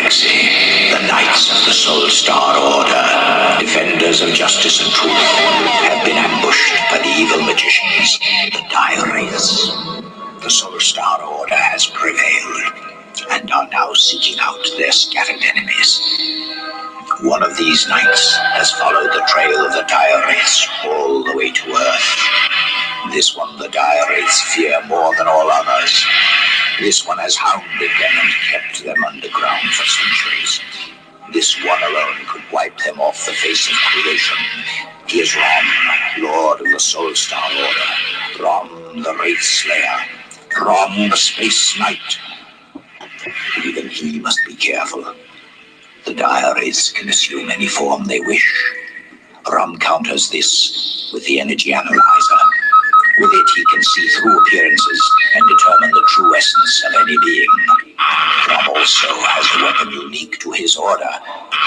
galaxy, the Knights of the Soul Star Order, defenders of justice and truth, have been ambushed by the evil magicians, the Dire Wraiths. The Soul Star Order has prevailed, and are now seeking out their scattered enemies. One of these knights has followed the trail of the Dire Wraiths all the way to Earth. This one the Dire Wraiths fear more than all others. This one has hounded them and kept them underground for centuries. This one alone could wipe them off the face of creation. He is ROM, Lord of the Soul Star Order. ROM, the Wraith Slayer. ROM, the Spaceknght. Even he must be careful. The Dire Wraiths can assume any form they wish. ROM counters this with the energy analyzer. With it, he can see through appearances and determine the true essence of any being. ROM also has a weapon unique to his order,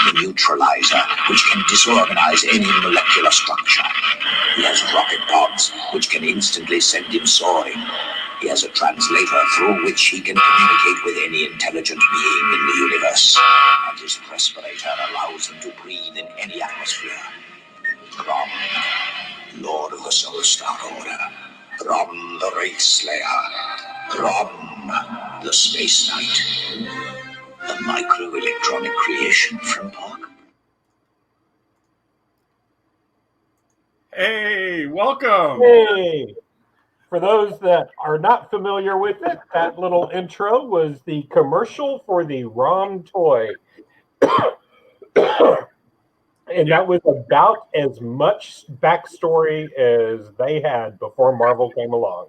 the neutralizer, which can disorganize any molecular structure. He has rocket pods, which can instantly send him soaring. He has a translator through which he can communicate with any intelligent being in the universe. And his respirator allows him to breathe in any atmosphere. ROM, Lord of the Soul Star Order. ROM, the Wraith Slayer. ROM, the Space Knight. A microelectronic creation from Park. Hey, welcome. Hey. For those that are not familiar with it, that little intro was the commercial for the ROM toy. And that was about as much backstory as they had before Marvel came along.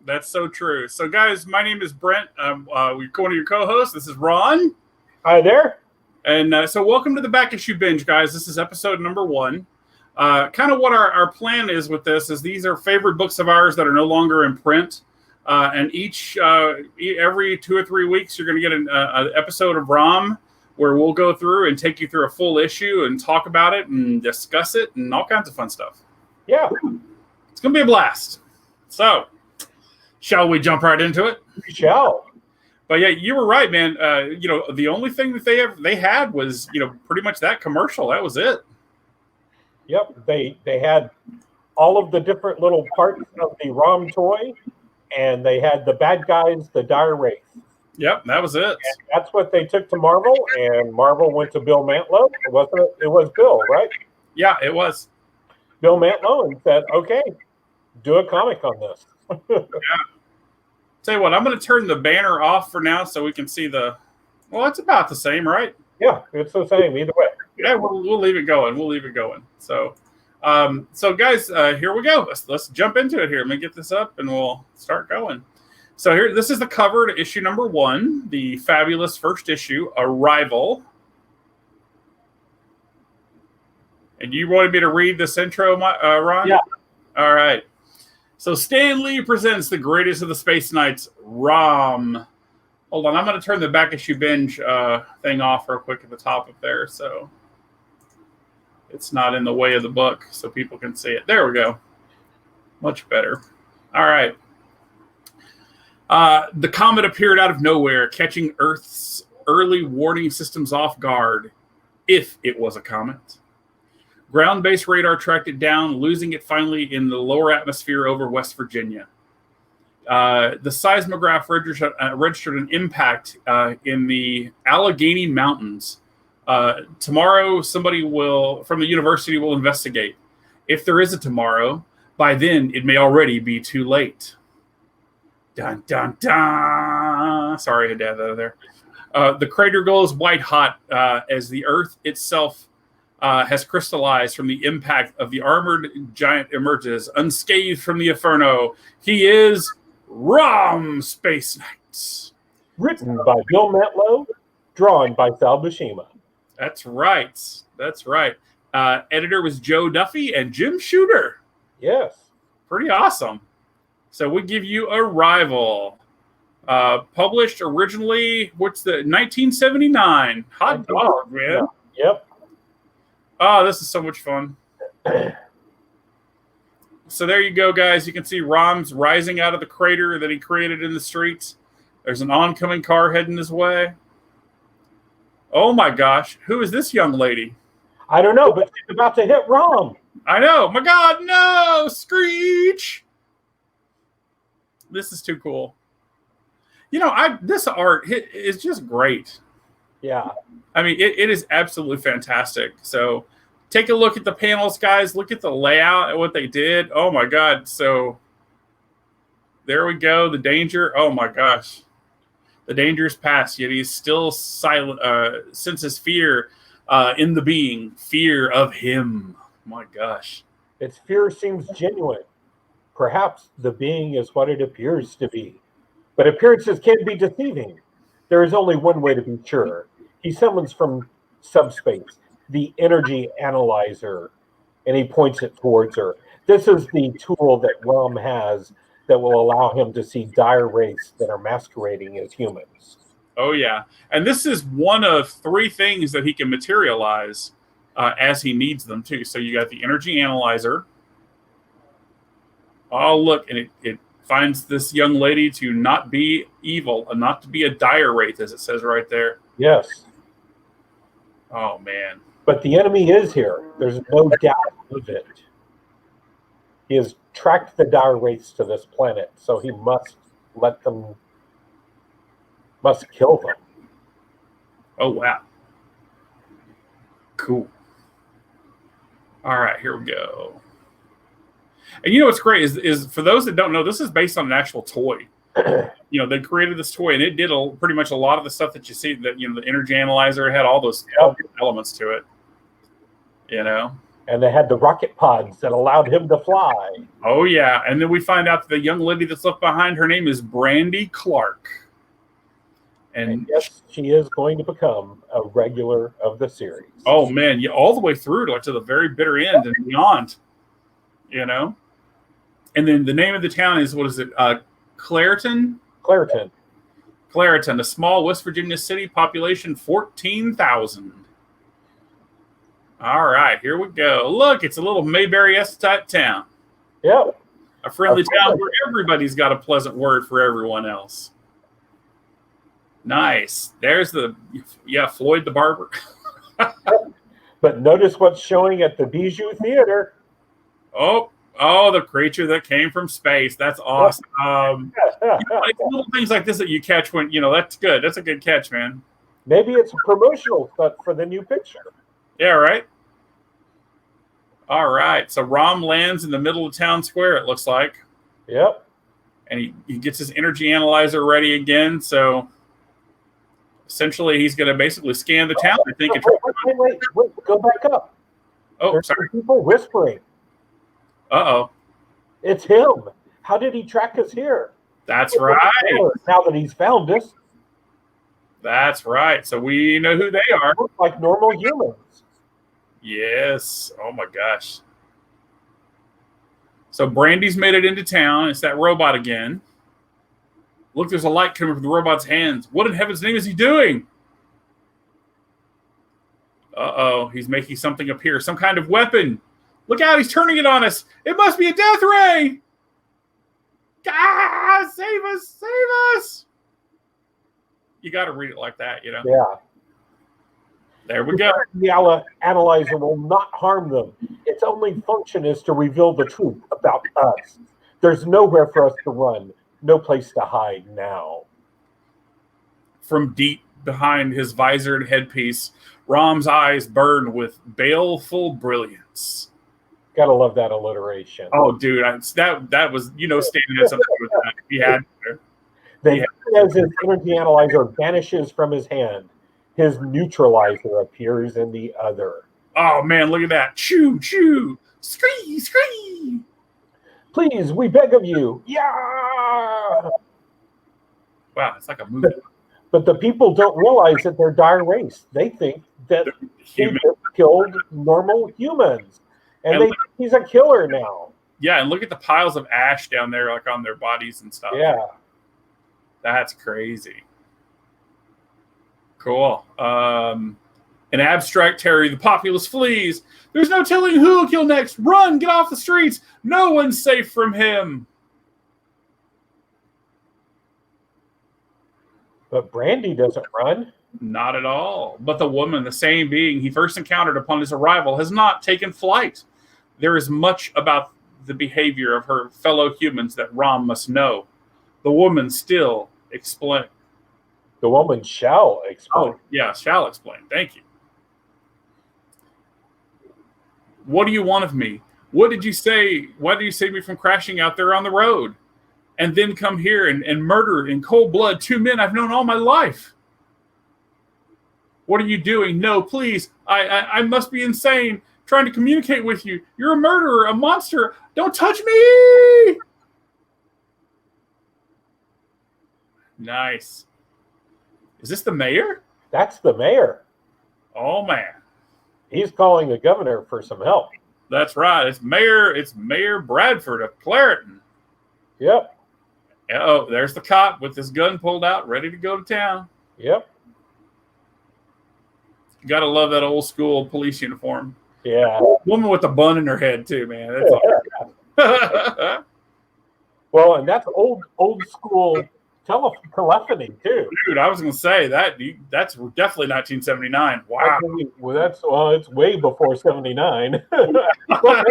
That's so true. So, guys, my name is Brent. We're one of your co-hosts. This is Ron. Hi there. And so welcome to the Back Issue Binge, guys. This is episode number 1. Kind of what our plan is with this is these are favorite books of ours that are no longer in print. And every 2 or 3 weeks, you're going to get an episode of ROM where we'll go through and take you through a full issue and talk about it and discuss it and all kinds of fun stuff. Yeah. It's going to be a blast. So, shall we jump right into it? We shall. But yeah, you were right, man. The only thing that they had was, pretty much that commercial. That was it. Yep. They had all of the different little parts of the ROM toy, and they had the bad guys, the Dire Wraiths. Yep, that was it. And that's what they took to Marvel, and Marvel went to Bill Mantlo. Wasn't it? It was Bill, right? Yeah, it was. Bill Mantlo, and said, okay, do a comic on this. Yeah. Tell you what, I'm going to turn the banner off for now so we can see it's about the same, right? Yeah, it's the same either way. Yeah, we'll leave it going. So, guys, here we go. Let's jump into it here. Let me get this up, and we'll start going. So here, this is the cover to issue number 1, the fabulous first issue, Arrival. And you wanted me to read this intro, Ron? Yeah. All right. So Stan Lee presents the greatest of the Space Knights, ROM. Hold on, I'm going to turn the Back Issue Binge thing off real quick at the top up there, so it's not in the way of the book, so people can see it. There we go. Much better. All right. The comet appeared out of nowhere, catching Earth's early warning systems off guard, if it was a comet. Ground-based radar tracked it down, losing it finally in the lower atmosphere over West Virginia. The seismograph registered an impact in the Allegheny Mountains. Tomorrow, somebody from the university will investigate. If there is a tomorrow, by then it may already be too late. Dun, dun, dun. Sorry, I had to add that there. The crater glows white hot as the Earth itself has crystallized from the impact of the armored giant emerges, unscathed from the inferno. He is ROM Spaceknght. Written by Bill Mantlo, drawn by Sal Buscema. That's right. Editor was Joe Duffy and Jim Shooter. Yes. Pretty awesome. So we give you Arrival. Published originally, 1979. Hot dog, man. Yeah. Yep. Oh, this is so much fun. So there you go, guys. You can see ROM's rising out of the crater that he created in the streets. There's an oncoming car heading his way. Oh my gosh, who is this young lady? I don't know, but she's about to hit ROM. I know. My God, no! Screech! This is too cool. This art is just great. Yeah. I mean, it is absolutely fantastic. So take a look at the panels, guys. Look at the layout and what they did. Oh my God. So there we go. The danger. Oh my gosh. The danger is past, yet he's still silent, senses fear in the being, fear of him. My gosh. Its fear seems genuine. Perhaps the being is what it appears to be. But appearances can be deceiving. There is only one way to be sure. He summons from subspace the energy analyzer, and he points it towards her. This is the tool that ROM has that will allow him to see dire wraiths that are masquerading as humans. Oh, yeah. And this is one of 3 things that he can materialize as he needs them, too. So you got the energy analyzer. Oh, look, and it finds this young lady to not be evil and not to be a dire wraith, as it says right there. Yes. Oh, man. But the enemy is here. There's no doubt of it. He has tracked the dire wraiths to this planet, so he must kill them. Oh, wow. Cool. All right, here we go. And what's great is for those that don't know, this is based on an actual toy. They created this toy, and it did pretty much a lot of the stuff that you see. That the energy analyzer had all those elements to it. And they had the rocket pods that allowed him to fly. Oh yeah, and then we find out that the young lady that's left behind, her name is Brandy Clark. And yes, she is going to become a regular of the series. Oh man, all the way through to the very bitter end and beyond. And then the name of the town is, what is it? Clairton? Clairton, a small West Virginia city, population 14,000. All right, here we go. Look, it's a little Mayberry-esque type town. Yep. A friendly town where everybody's got a pleasant word for everyone else. Nice. There's Floyd the barber. But notice what's showing at the Bijou Theater. Oh, the creature that came from space. That's awesome. It's little things like this that you catch when, that's good. That's a good catch, man. Maybe it's a promotional stunt for the new picture. Yeah, right? All right. So ROM lands in the middle of town square, it looks like. Yep. And he gets his energy analyzer ready again. So essentially, he's going to basically scan the town. I think. Wait. Go back up. Oh, There's sorry. People whispering. Uh-oh. It's him. How did he track us here? That's right. Now that he's found us. That's right. So we know who they are. Look like normal humans. Yes. Oh, my gosh. So Brandy's made it into town. It's that robot again. Look, there's a light coming from the robot's hands. What in heaven's name is he doing? Uh-oh. He's making something appear. Some kind of weapon. Look out. He's turning it on us. It must be a death ray. Ah, save us. Save us. You got to read it like that, Yeah. There we go. The analyzer will not harm them. Its only function is to reveal the truth about us. There's nowhere for us to run. No place to hide now. From deep behind his visored headpiece, ROM's eyes burn with baleful brilliance. Gotta love that alliteration. Oh, dude, that was, Stan had something to do with that. He had. Then, as his energy analyzer vanishes from his hand, his neutralizer appears in the other. Oh man, look at that! Choo choo, scree scree. Please, we beg of you. Yeah. Wow, it's like a movie. But the people don't realize that they're dire wraiths. They think that he just killed normal humans, and they think he's a killer now. Yeah, and look at the piles of ash down there, like on their bodies and stuff. Yeah, that's crazy. Cool. An abstract terror, the populace flees. There's no telling who will kill next. Run, get off the streets. No one's safe from him. But Brandy doesn't run. Not at all. But the woman, the same being he first encountered upon his arrival, has not taken flight. There is much about the behavior of her fellow humans that Rom must know. The woman still explain. The woman shall explain. Oh, yeah, shall explain. Thank you. What do you want of me? What did you say? Why did you save me from crashing out there on the road? And then come here and murder in cold blood 2 men I've known all my life. What are you doing? No, please. I must be insane. Trying to communicate with you. You're a murderer, a monster. Don't touch me. Nice. Is this the mayor? That's the mayor. Oh, man. He's calling the governor for some help. That's right. It's Mayor Bradford of Clareton. Yep. Oh, there's the cop with his gun pulled out, ready to go to town. Yep. You gotta love that old school police uniform. Yeah. Woman with a bun in her head too, man. That's awesome. Well, and that's old school telephony too. Dude, I was gonna say that's definitely 1979. Wow. Well, it's way before 79. Well,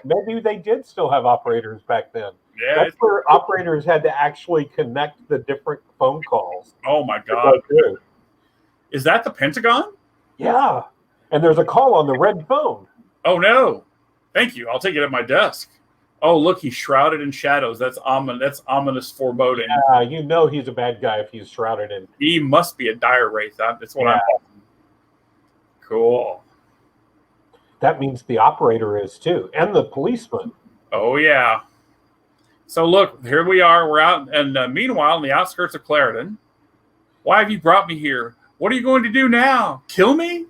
maybe they did still have operators back then. Yeah. That's where operators had to actually connect the different phone calls. Oh my God. Is that the Pentagon? Yeah. And there's a call on the red phone. Oh no. Thank you. I'll take it at my desk. Oh, look, he's shrouded in shadows. That's ominous foreboding. Yeah, you know he's a bad guy if he's shrouded in. He must be a dire wraith. That's what I'm. Cool. That means the operator is too, and the policeman. Oh yeah. So look, here we are. We're out, and meanwhile, in the outskirts of Clareton. Why have you brought me here? What are you going to do now? Kill me?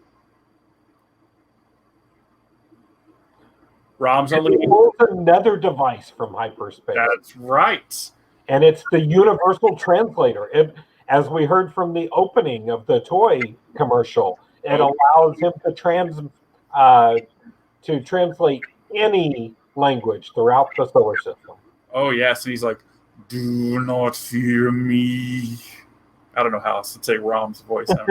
Rom's only another device from hyperspace. That's right. And it's the universal translator. As we heard from the opening of the toy commercial, it allows him to translate any language throughout the solar system. Oh yes, and he's like, "Do not fear me." I don't know how else to say Rom's voice. I'm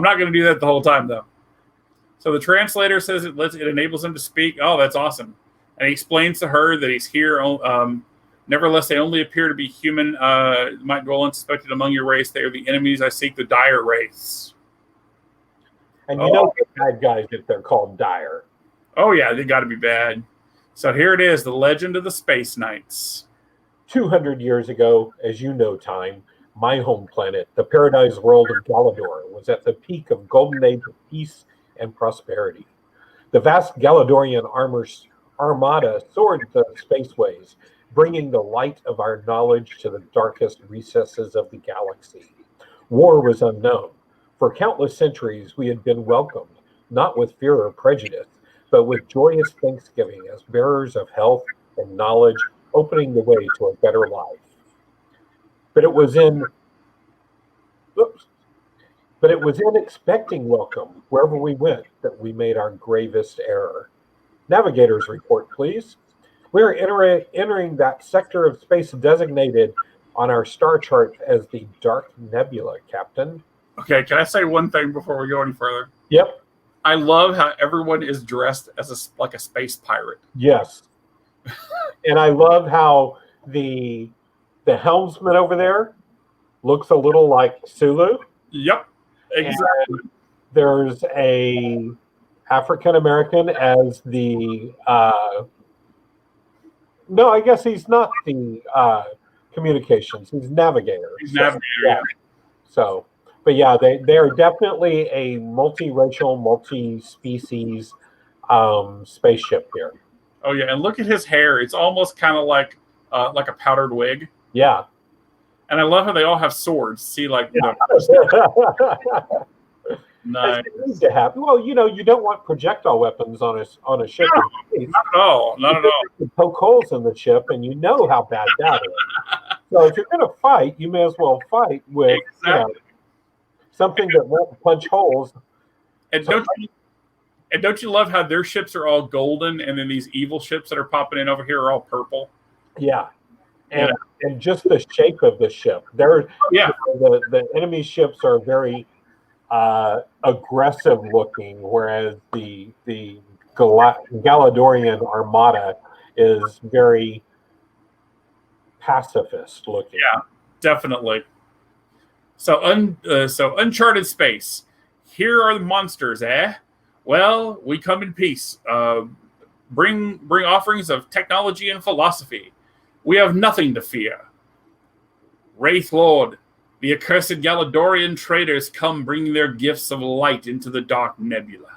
not going to do that the whole time though. So the translator says it enables him to speak. Oh, that's awesome. And he explains to her that he's here. Nevertheless, they only appear to be human. Might go unsuspected among your race. They are the enemies I seek, the dire race. And you know the bad guys if they're called dire. Oh, yeah, they got to be bad. So here it is, the legend of the Spaceknghts. 200 years ago, as you know, time, my home planet, the paradise world of Galador, was at the peak of golden age of peace and prosperity. The vast Galadorian armada soared the spaceways, bringing the light of our knowledge to the darkest recesses of the galaxy. War was unknown. For countless centuries, we had been welcomed, not with fear or prejudice, but with joyous thanksgiving as bearers of health and knowledge, opening the way to a better life. But it was in expecting welcome wherever we went that we made our gravest error. Navigators report, please. We are entering that sector of space designated on our star chart as the Dark Nebula, Captain. Okay, can I say one thing before we go any further? Yep. I love how everyone is dressed as like a space pirate. Yes. And I love how the helmsman over there looks a little like Sulu. Yep. Exactly. And there's a African American as the no, I guess he's not the communications. He's navigator. He's navigator. Yeah. So, but yeah, they are definitely a multiracial, multi-species spaceship here. Oh yeah, and look at his hair. It's almost kind of like a powdered wig. Yeah. And I love how they all have swords. See, like, nice. To have. Well, you know, you don't want projectile weapons on a ship. No, not at all. Not at all. You poke holes in the ship, and you know how bad that is. So if you're going to fight, you may as well fight with something that won't punch holes. And don't you love how their ships are all golden, and then these evil ships that are popping in over here are all purple? Yeah. and just the shape of the ship. The enemy ships are very aggressive looking, whereas the Galadorian armada is very pacifist looking. Yeah, definitely. So uncharted space. Here are the monsters, eh? Well, we come in peace. Bring offerings of technology and philosophy. We have nothing to fear. Wraith Lord, the accursed Galadorian traders come bringing their gifts of light into the dark nebula.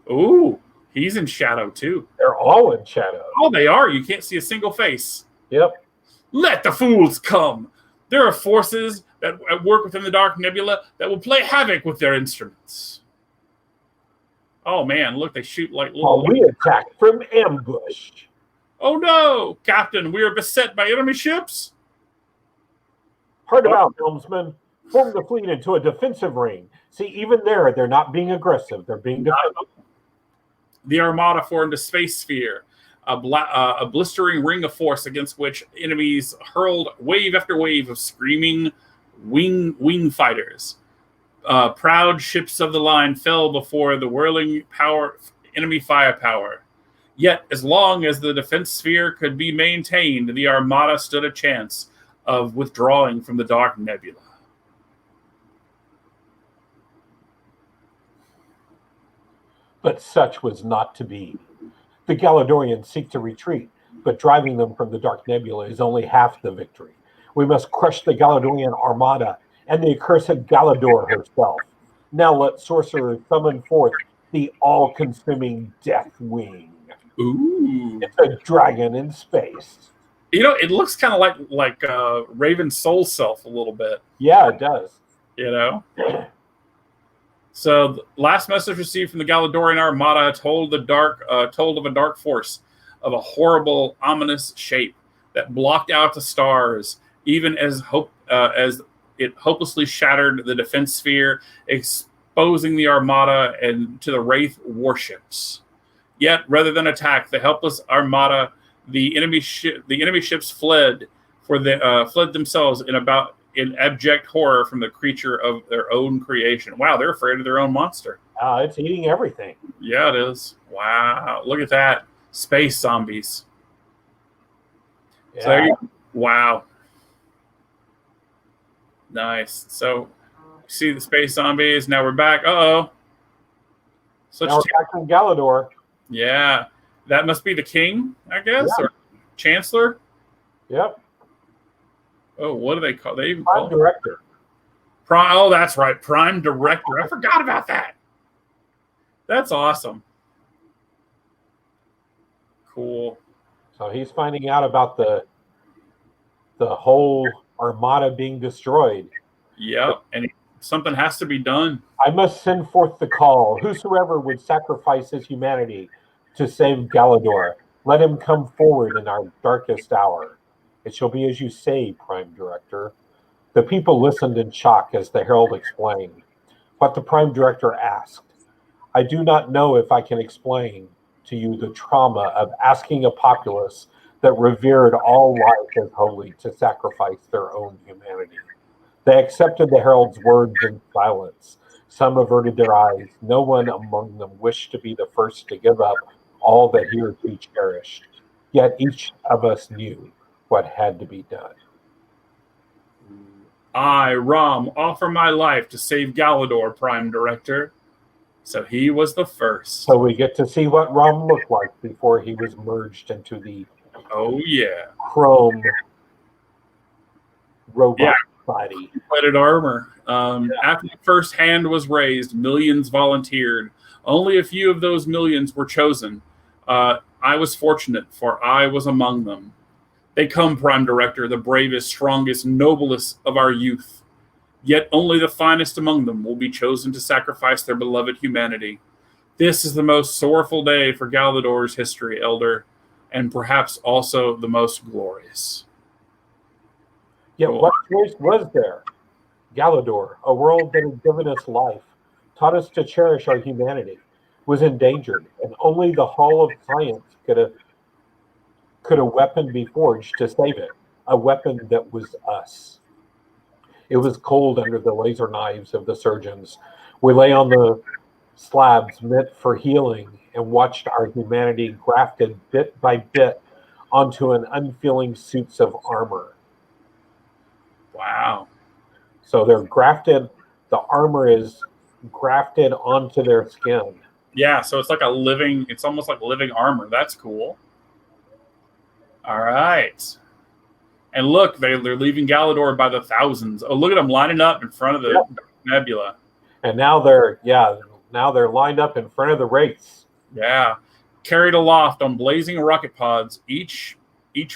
Ooh, he's in shadow too. They're all in shadow. Oh, they are. You can't see a single face. Yep. Let the fools come. There are forces that work within the dark nebula that will play havoc with their instruments. Oh man, look, they shoot like little... we attack from ambush. Oh no, Captain, we are beset by enemy ships. Hard about, helmsman. Form the fleet into a defensive ring. See, even there, they're not being aggressive. They're being defensive. The Armada formed a space sphere, a blistering ring of force against which enemies hurled wave after wave of screaming wing fighters. Proud ships of the line fell before the whirling enemy firepower. Yet, as long as the defense sphere could be maintained, the Armada stood a chance of withdrawing from the dark nebula. But such was not to be. The Galadorians seek to retreat, but driving them from the dark nebula is only half the victory. We must crush the Galadorian armada and the accursed Galador herself. Now let Sorcerer summon forth the all-consuming Death Wing. Ooh. It's a dragon in space. You know, it looks kind of like Raven's soul self a little bit. Yeah, it does. You know? So, the last message received from the Galadorian Armada told of a dark force of a horrible, ominous shape that blocked out the stars, even as it hopelessly shattered the defense sphere, exposing the Armada and to the Wraith warships. Yet, rather than attack the helpless Armada, the enemy ships fled themselves in abject horror from the creature of their own creation. Wow, they're afraid of their own monster. It's eating everything. Yeah, it is. Wow, look at that. Space zombies. Yeah. Wow. Nice. So, see the space zombies. Now we're back. Uh-oh. Now we're back from Galador. Yeah. That must be the king, I guess, or chancellor. Yep. Oh, what do they call? They even Prime call Director. Oh, that's right, Prime Director. I forgot about that. That's awesome. Cool. So he's finding out about the whole armada being destroyed. Yep, and something has to be done. I must send forth the call. Whosoever would sacrifice his humanity to save Galador, let him come forward in our darkest hour. It shall be as you say, Prime Director. The people listened in shock as the herald explained. What the Prime Director asked. I do not know if I can explain to you the trauma of asking a populace that revered all life as holy to sacrifice their own humanity. They accepted the herald's words in silence. Some averted their eyes. No one among them wished to be the first to give up all that he or she cherished. Yet each of us knew what had to be done. I, Rom, offer my life to save Galador, Prime Director. So he was the first. So we get to see what Rom looked like before he was merged into the chrome robot body. Plated armor. After the first hand was raised, millions volunteered. Only a few of those millions were chosen. I was fortunate, for I was among them. They come, Prime Director, the bravest, strongest, noblest of our youth. Yet only the finest among them will be chosen to sacrifice their beloved humanity. This is the most sorrowful day for Galador's history, Elder, and perhaps also the most glorious. Yet what choice was there? Galador, a world that had given us life, taught us to cherish our humanity, was endangered, and only the Hall of Science could could a weapon be forged to save it? A weapon that was us. It was cold under the laser knives of the surgeons. We lay on the slabs meant for healing and watched our humanity grafted bit by bit onto an unfeeling suits of armor. Wow. So they're grafted, the armor is grafted onto their skin. Yeah, so it's like it's almost like living armor. That's cool. All right. And look, they're leaving Galador by the thousands. Oh, look at them lining up in front of the nebula. And now they're lined up in front of the wraiths. Yeah. Carried aloft on blazing rocket pods, each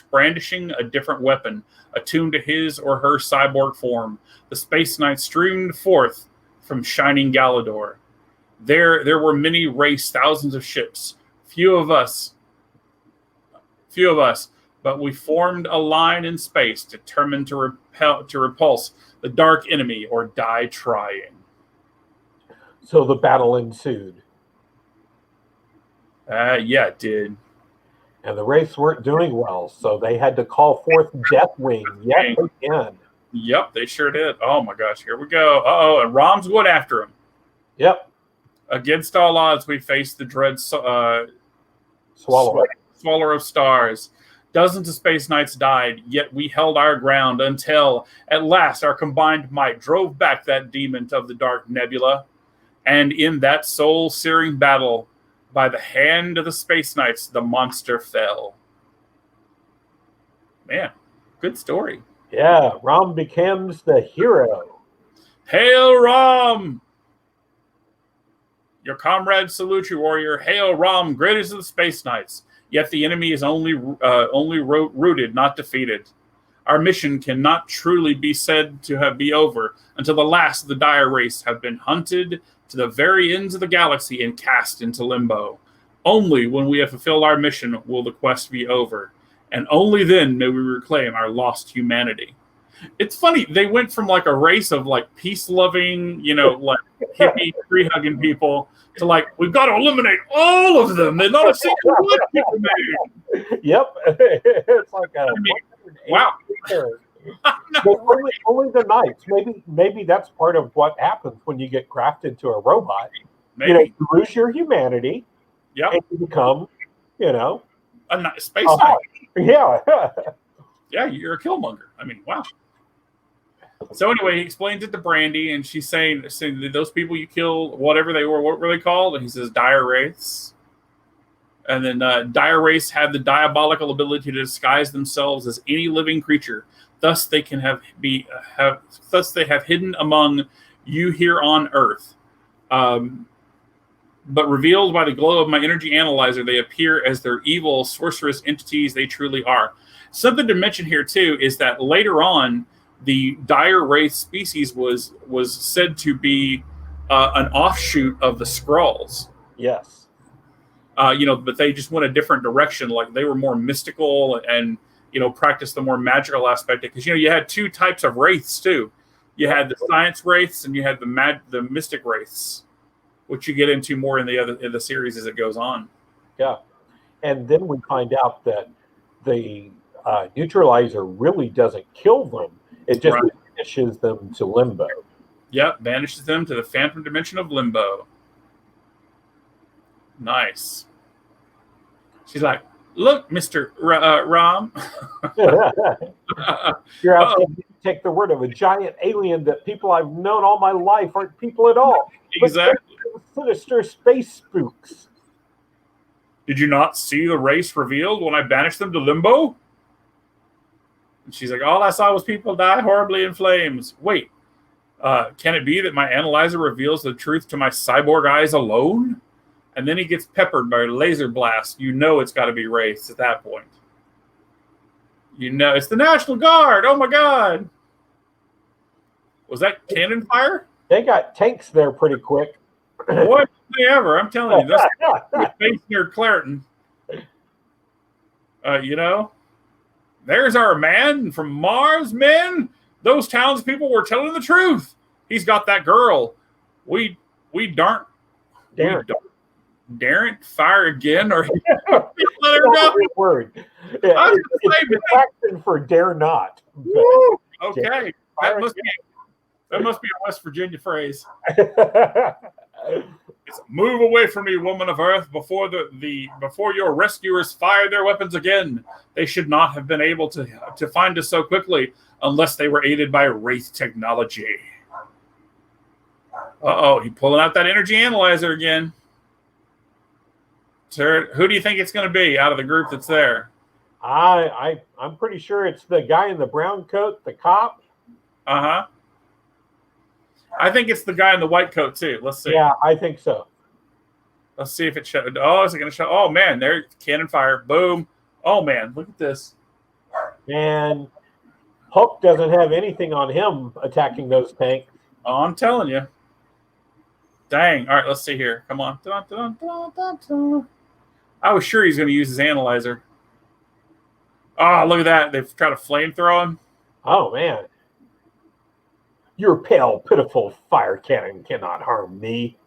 brandishing a different weapon, attuned to his or her cyborg form. The Space Knights streamed forth from shining Galador. There were many wraiths, thousands of ships. Few of us, but we formed a line in space, determined to repulse the dark enemy or die trying. So the battle ensued. Yeah, it did. And the wraiths weren't doing well, so they had to call forth Deathwing yet again. Yep, they sure did. Oh my gosh, here we go. Uh-oh, and Rom's going after him. Yep. Against all odds, we faced the dread Swallow of stars. Dozens of Space Knights died, yet we held our ground until, at last, our combined might drove back that demon of the dark nebula. And in that soul-searing battle, by the hand of the Space Knights, the monster fell. Man, good story. Yeah, Rom becomes the hero. Hail, Rom! Your comrades salute you, warrior. Hail, Rom, greatest of the Space Knights. Yet the enemy is only routed, not defeated. Our mission cannot truly be said to be over until the last of the dire race have been hunted to the very ends of the galaxy and cast into limbo. Only when we have fulfilled our mission will the quest be over, and only then may we reclaim our lost humanity. It's funny, they went from like a race of like peace-loving, like hippie tree-hugging people to like, we've got to eliminate all of them. They're not a single one people made. Yep. It's like wow. only the knights. Maybe that's part of what happens when you get crafted to a robot. Maybe. You lose your humanity. Yep. And you become, a space knight. Yeah. Yeah, you're a killmonger. I mean, wow. So anyway, he explains it to Brandy, and she's saying those people you kill, whatever they were, what were they called? And he says dire wraiths. And then dire wraiths have the diabolical ability to disguise themselves as any living creature. Thus, they can have hidden among you here on Earth. But revealed by the glow of my energy analyzer, they appear as their evil, sorcerous entities they truly are. Something to mention here too is that later on, the dire wraith species was said to be an offshoot of the Skrulls. Yes. But they just went a different direction. Like they were more mystical and practiced the more magical aspect. Because you had two types of wraiths too. You had the science wraiths and you had the mystic wraiths, which you get into more in the series as it goes on. Yeah, and then we find out that the neutralizer really doesn't kill them. It just banishes them to limbo. Yep, banishes them to the phantom dimension of limbo. Nice. She's like, look, Mr. Rom. You're asking me to take the word of a giant alien that people I've known all my life aren't people at all. Exactly. Sinister space spooks. Did you not see the race revealed when I banished them to limbo? And she's like, all I saw was people die horribly in flames. Wait, can it be that my analyzer reveals the truth to my cyborg eyes alone? And then he gets peppered by a laser blast. It's got to be wraiths at that point. It's the National Guard. Oh my God. Was that cannon fire? They got tanks there pretty quick. What they ever? I'm telling you, that's base near Clareton. There's our man from Mars, men. Those townspeople were telling the truth. He's got that girl. We darn. Daren't fire again, or let her Not go? a word. I was It's gonna say, contraction for dare not. Woo! Okay, Fire that must be a West Virginia phrase. again. It's move away from me, woman of Earth, before before your rescuers fire their weapons again. They should not have been able to find us so quickly unless they were aided by Wraith technology. Uh-oh, he's pulling out that energy analyzer again. Sir, who do you think it's going to be out of the group that's there? I'm pretty sure it's the guy in the brown coat, the cop. Uh-huh. I think it's the guy in the white coat, too. Let's see. Yeah, I think so. Let's see if it shows. Oh, is it going to show? Oh, man, there, cannon fire. Boom. Oh, man, look at this. And Hulk doesn't have anything on him attacking those tanks. Oh, I'm telling you. Dang. All right, let's see here. Come on. Dun, dun, dun, dun, dun. I was sure he's going to use his analyzer. Oh, look at that. They've tried to flamethrow him. Oh, man. Your pale, pitiful fire cannon cannot harm me.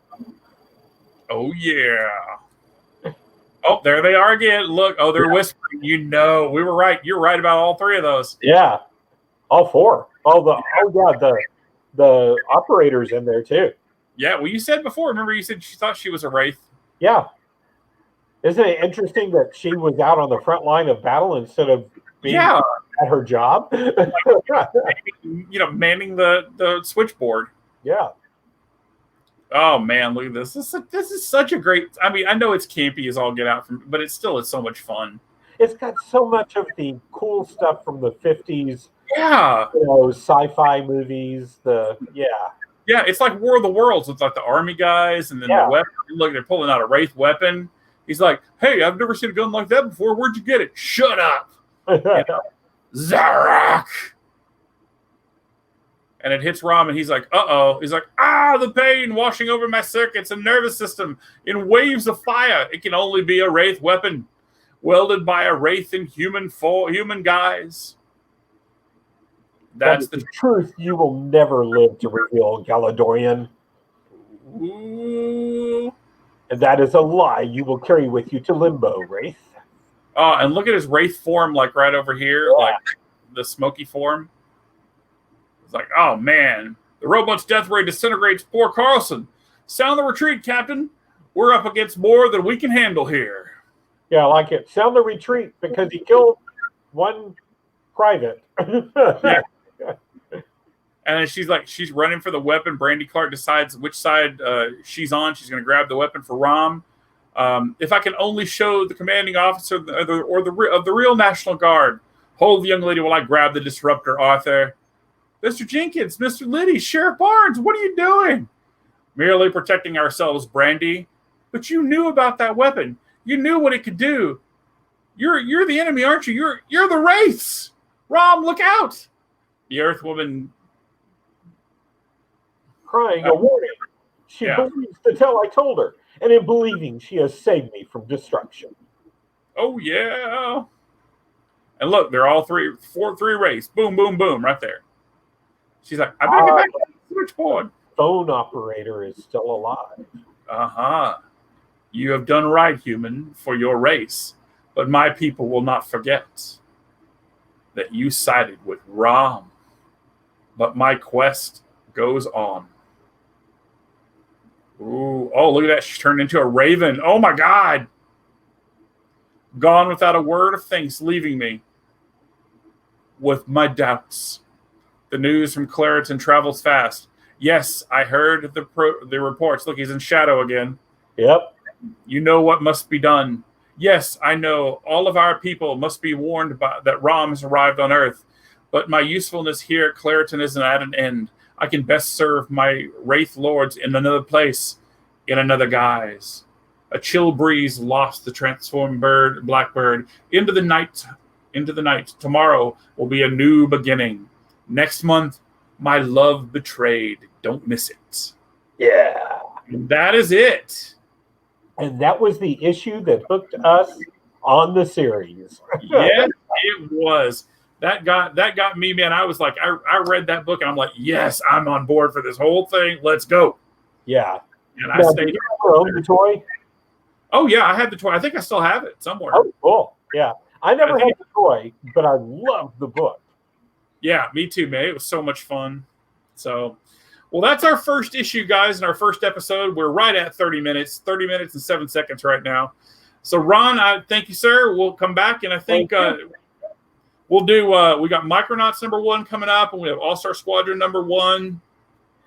Oh, yeah. Oh, there they are again. Look. Oh, they're whispering. You know, we were right. You're right about all three of those. Yeah. All four. The operator's in there, too. Yeah, well, you said before. Remember, you said she thought she was a Wraith. Yeah. Isn't it interesting that she was out on the front line of battle instead of being at her job? Manning the switchboard. Yeah. Oh man, look at this. This is such a great. I mean, I know it's campy as all get out, but it's so much fun. It's got so much of the cool stuff from the 50s. Yeah. Sci-fi movies. Yeah, it's like War of the Worlds with like the army guys and then the weapon. Look, they're pulling out a Wraith weapon. He's like, "Hey, I've never seen a gun like that before. Where'd you get it?" "Shut up." Zarak. And it hits Rom, and he's like, "Uh-oh." He's like, the pain washing over my circuits and nervous system in waves of fire. It can only be a Wraith weapon, welded by a Wraith in human guise. That's the truth you will never live to reveal, Galadorian. Ooh. And that is a lie you will carry with you to limbo, Wraith. Oh, and look at his Wraith form, like right over here, like the smoky form. It's like, oh man, the robot's death ray disintegrates poor Carlson. Sound the retreat, Captain. We're up against more than we can handle here. Yeah, I like it. Sound the retreat because he killed one private. Yeah. And she's running for the weapon. Brandy Clark decides which side she's on. She's going to grab the weapon for Rom. If I can only show the commanding officer of the real National Guard. Hold the young lady while I grab the disruptor, Arthur. Mr. Jenkins, Mr. Liddy, Sheriff Barnes, what are you doing? Merely protecting ourselves, Brandy. But you knew about that weapon. You knew what it could do. You're the enemy, aren't you? You're the Wraiths. Rom, look out. The Earth Woman crying a warning. She believes the tale I told her, and in believing she has saved me from destruction. Oh yeah. And look, they're all three Wraiths. Boom, boom, boom, right there. She's like, I better get back to the switchboard. Phone operator is still alive. Uh-huh. You have done right, human, for your race, but my people will not forget that you sided with Rom. But my quest goes on. Ooh, oh, look at that. She's turned into a raven. Oh, my God. Gone without a word of thanks, leaving me with my doubts. The news from Claritin travels fast. Yes, I heard the reports. Look, he's in shadow again. Yep. You know what must be done. Yes, I know. All of our people must be warned that Rom has arrived on Earth. But my usefulness here at Claritin isn't at an end. I can best serve my Wraith lords in another place, in another guise. A chill breeze lost the transformed blackbird into the night. Tomorrow will be a new beginning. Next month, my love betrayed. Don't miss it. Yeah. And that is it. And that was the issue that hooked us on the series. Yes, it was. That got me, man. I was like, I read that book and I'm like, yes, I'm on board for this whole thing. Let's go. Yeah. And I stayed. Did you ever own the toy? Oh yeah, I had the toy. I think I still have it somewhere. Oh, cool. Yeah. I never had the toy, but I love the book. Yeah, me too, man. It was so much fun. So, well, that's our first issue, guys, in our first episode. We're right at 30 minutes, 30 minutes and 7 seconds right now. So, Ron, I thank you, sir. We'll come back, and I think we'll do, we got Micronauts #1 coming up, and we have All-Star Squadron #1,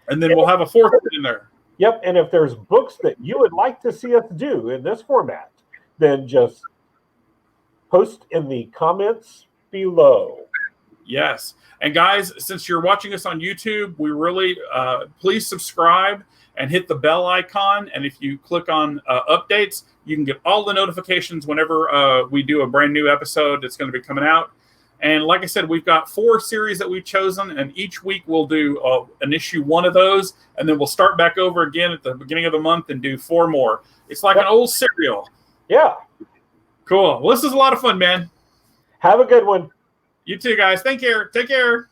and then we'll have a fourth in there. Yep, and if there's books that you would like to see us do in this format, then just post in the comments below. Yes. And guys, since you're watching us on YouTube, we really, please subscribe and hit the bell icon. And if you click on updates, you can get all the notifications whenever we do a brand new episode that's going to be coming out. And like I said, we've got 4 series that we've chosen, and each week we'll do an issue 1 of those, and then we'll start back over again at the beginning of the month and do 4 more. It's like an old serial. Yeah. Cool. Well, this is a lot of fun, man. Have a good one. You too, guys. Take care.